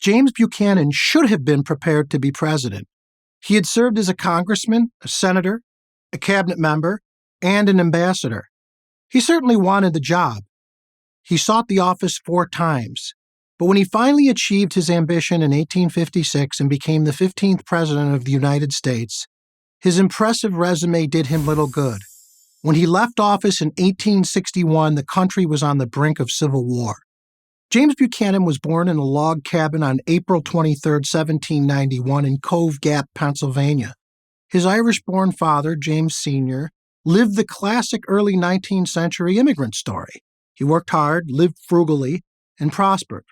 James Buchanan should have been prepared to be president. He had served as a congressman, a senator, a cabinet member, and an ambassador. He certainly wanted the job. He sought the office 4 times, but when he finally achieved his ambition in 1856 and became the 15th president of the United States, his impressive resume did him little good. When he left office in 1861, the country was on the brink of civil war. James Buchanan was born in a log cabin on April 23, 1791 in Cove Gap, Pennsylvania. His Irish-born father, James Sr., lived the classic early 19th century immigrant story. He worked hard, lived frugally, and prospered.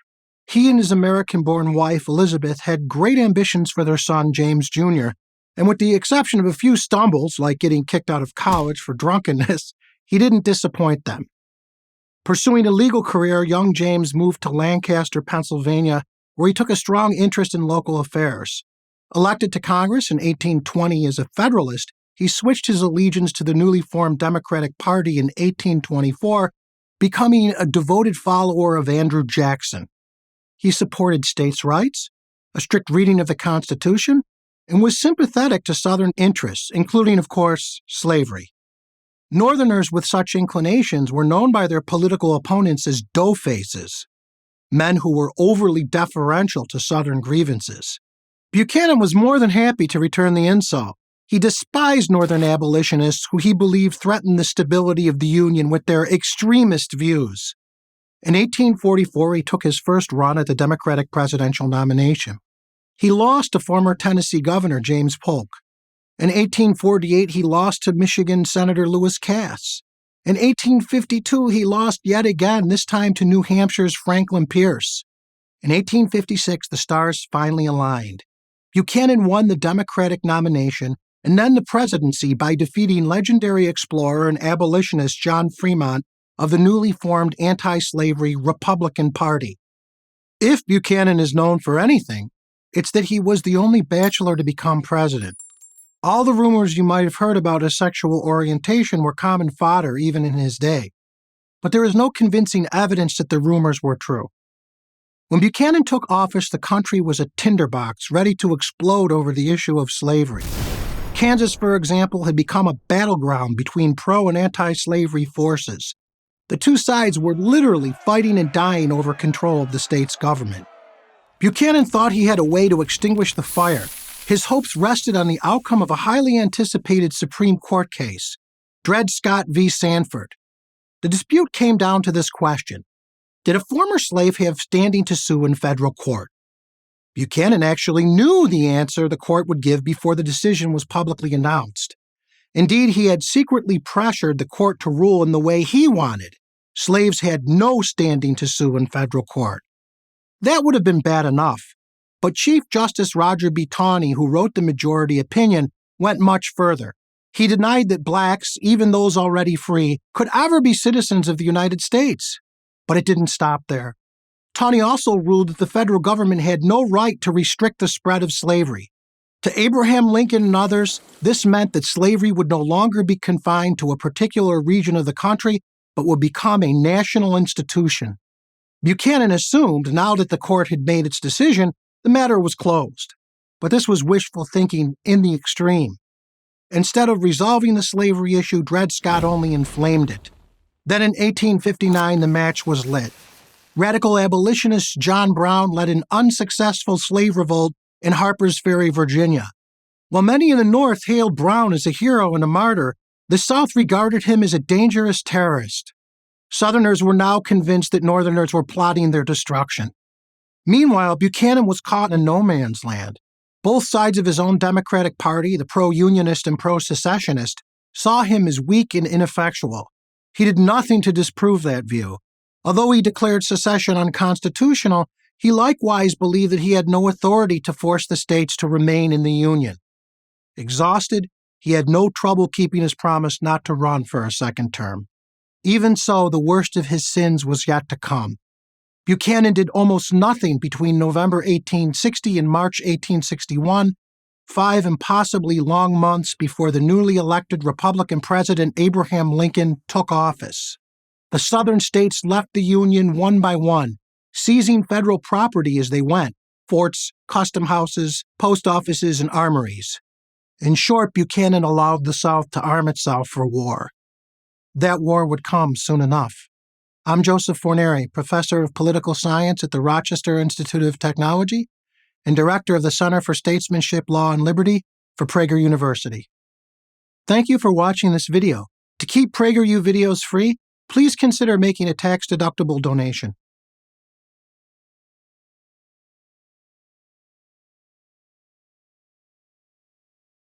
He and his American-born wife, Elizabeth, had great ambitions for their son, James Jr., and with the exception of a few stumbles, like getting kicked out of college for drunkenness, he didn't disappoint them. Pursuing a legal career, young James moved to Lancaster, Pennsylvania, where he took a strong interest in local affairs. Elected to Congress in 1820 as a Federalist, he switched his allegiance to the newly formed Democratic Party in 1824, becoming a devoted follower of Andrew Jackson. He supported states' rights, a strict reading of the Constitution, and was sympathetic to Southern interests, including, of course, slavery. Northerners with such inclinations were known by their political opponents as doughfaces, men who were overly deferential to Southern grievances. Buchanan was more than happy to return the insult. He despised Northern abolitionists who he believed threatened the stability of the Union with their extremist views. In 1844, he took his first run at the Democratic presidential nomination. He lost to former Tennessee Governor James Polk. In 1848, he lost to Michigan Senator Lewis Cass. In 1852, he lost yet again, this time to New Hampshire's Franklin Pierce. In 1856, the stars finally aligned. Buchanan won the Democratic nomination and then the presidency by defeating legendary explorer and abolitionist John Fremont of the newly formed anti-slavery Republican Party. If Buchanan is known for anything, it's that he was the only bachelor to become president. All the rumors you might have heard about his sexual orientation were common fodder even in his day. But there is no convincing evidence that the rumors were true. When Buchanan took office, the country was a tinderbox ready to explode over the issue of slavery. Kansas, for example, had become a battleground between pro- and anti-slavery forces. The two sides were literally fighting and dying over control of the state's government. Buchanan thought he had a way to extinguish the fire. His hopes rested on the outcome of a highly anticipated Supreme Court case, Dred Scott v. Sanford. The dispute came down to this question: did a former slave have standing to sue in federal court? Buchanan actually knew the answer the court would give before the decision was publicly announced. Indeed, he had secretly pressured the court to rule in the way he wanted. Slaves had no standing to sue in federal court. That would have been bad enough. But Chief Justice Roger B. Taney, who wrote the majority opinion, went much further. He denied that blacks, even those already free, could ever be citizens of the United States. But it didn't stop there. Taney also ruled that the federal government had no right to restrict the spread of slavery. To Abraham Lincoln and others, this meant that slavery would no longer be confined to a particular region of the country, but would become a national institution. Buchanan assumed, now that the court had made its decision, the matter was closed. But this was wishful thinking in the extreme. Instead of resolving the slavery issue, Dred Scott only inflamed it. Then in 1859, the match was lit. Radical abolitionist John Brown led an unsuccessful slave revolt in Harper's Ferry, Virginia. While many in the North hailed Brown as a hero and a martyr, the South regarded him as a dangerous terrorist. Southerners were now convinced that Northerners were plotting their destruction. Meanwhile, Buchanan was caught in no man's land. Both sides of his own Democratic Party, the pro-unionist and pro-secessionist, saw him as weak and ineffectual. He did nothing to disprove that view. Although he declared secession unconstitutional, he likewise believed that he had no authority to force the states to remain in the Union. Exhausted, he had no trouble keeping his promise not to run for a second term. Even so, the worst of his sins was yet to come. Buchanan did almost nothing between November 1860 and March 1861, 5 impossibly long months before the newly elected Republican President Abraham Lincoln took office. The Southern states left the Union one by one, seizing federal property as they went, forts, custom houses, post offices, and armories. In short, Buchanan allowed the South to arm itself for war. That war would come soon enough. I'm Joseph Forneri, professor of political science at the Rochester Institute of Technology and director of the Center for Statesmanship, Law, and Liberty for Prager University. Thank you for watching this video. To keep pragerU videos free, please consider making a tax-deductible donation.